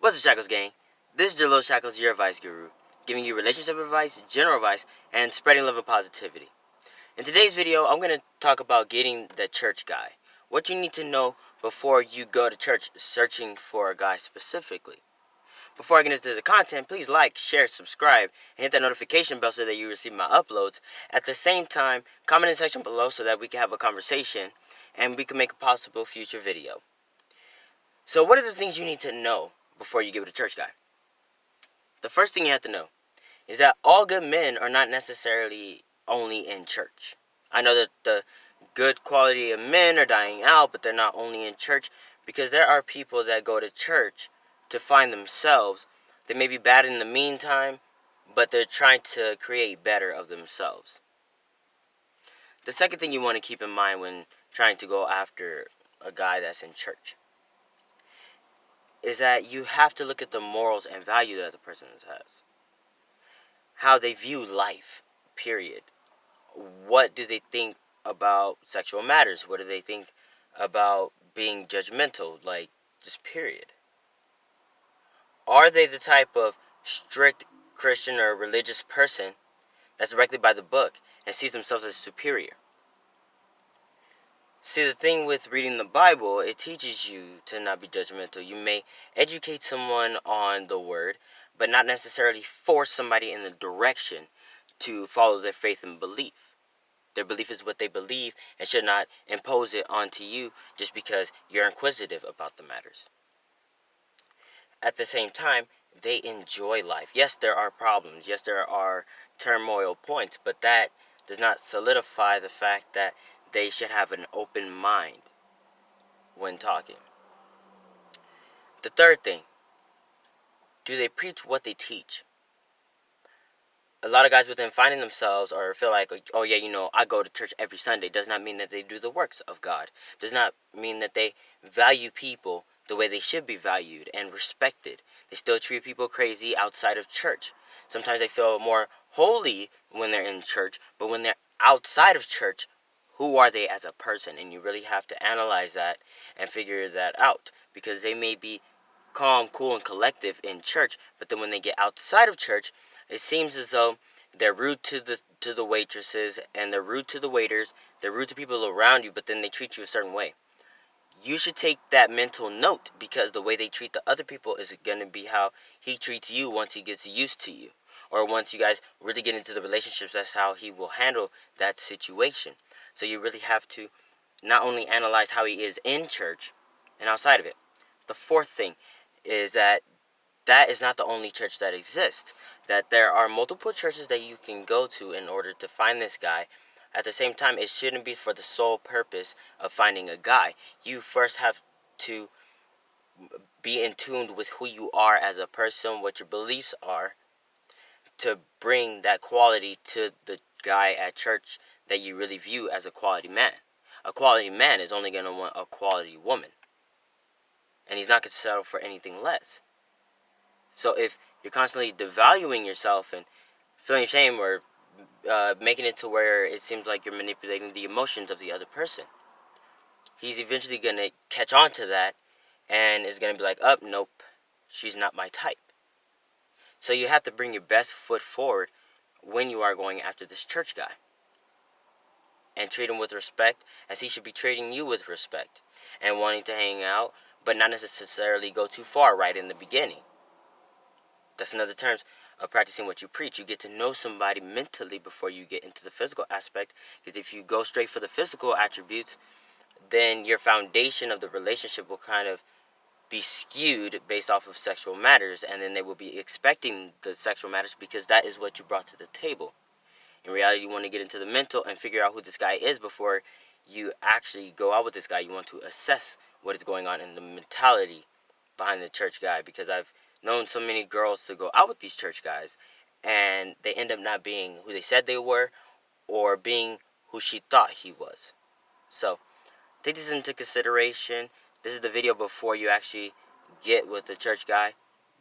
What's up, Shackles gang? This is jaleelshacklz, your advice guru, giving you relationship advice, general advice, and spreading love and positivity. In today's video, I'm going to talk about getting the church guy. What you need to know before you go to church searching for a guy specifically. Before I get into the content, please like, share, subscribe, and hit that notification bell so that you receive my uploads. At the same time, comment in the section below so that we can have a conversation and we can make a possible future video. So what are the things you need to know before you get with a church guy? The first thing you have to know is that all good men are not necessarily only in church. I know that the good quality of men are dying out, but they're not only in church, because there are people that go to church to find themselves. They may be bad in the meantime, but they're trying to create better of themselves. The second thing you want to keep in mind when trying to go after a guy that's in church is that you have to look at the morals and value that the person has. How they view life, period. What do they think about sexual matters? What do they think about being judgmental, like, just period? Are they the type of strict Christian or religious person that's directed by the book and sees themselves as superior? See, the thing with reading the Bible, it teaches you to not be judgmental. You may educate someone on the word, but not necessarily force somebody in the direction to follow their faith and belief. Their belief is what they believe and should not impose it onto you just because you're inquisitive about the matters. At the same time, they enjoy life. Yes, there are problems. Yes, there are turmoil points, but that does not solidify the fact that they should have an open mind when talking. The third thing, do they preach what they teach? A lot of guys within finding themselves or feel like, oh yeah, I go to church every Sunday, does not mean that they do the works of God. Does not mean that they value people the way they should be valued and respected. They still treat people crazy outside of church. Sometimes they feel more holy when they're in church, but when they're outside of church, who are they as a person? And you really have to analyze that and figure that out, because they may be calm, cool, and collective in church, but then when they get outside of church, it seems as though they're rude to the waitresses, and they're rude to the waiters, they're rude to people around you, but then they treat you a certain way. You should take that mental note, because the way they treat the other people is going to be how he treats you once he gets used to you. Or once you guys really get into the relationships, that's how he will handle that situation. So you really have to not only analyze how he is in church and outside of it. The fourth thing is that is not the only church that exists. That there are multiple churches that you can go to in order to find this guy. At the same time, it shouldn't be for the sole purpose of finding a guy. You first have to be in tune with who you are as a person, what your beliefs are, to bring that quality to the guy at church that you really view as a quality man. A quality man is only going to want a quality woman. And he's not going to settle for anything less. So if you're constantly devaluing yourself and feeling shame or making it to where it seems like you're manipulating the emotions of the other person, he's eventually going to catch on to that and is going to be like, oh, nope, she's not my type. So you have to bring your best foot forward when you are going after this church guy. And treat him with respect, as he should be treating you with respect. And wanting to hang out, but not necessarily go too far right in the beginning. That's another terms of practicing what you preach. You get to know somebody mentally before you get into the physical aspect. Because if you go straight for the physical attributes, then your foundation of the relationship will kind of be skewed based off of sexual matters. And then they will be expecting the sexual matters because that is what you brought to the table. In reality, you want to get into the mental and figure out who this guy is before you actually go out with this guy. You want to assess what is going on in the mentality behind the church guy. Because I've known so many girls to go out with these church guys, and they end up not being who they said they were, or being who she thought he was. So, take this into consideration. This is the video before you actually get with the church guy.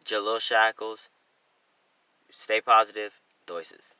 jaleelshacklz. Stay positive. Deuces.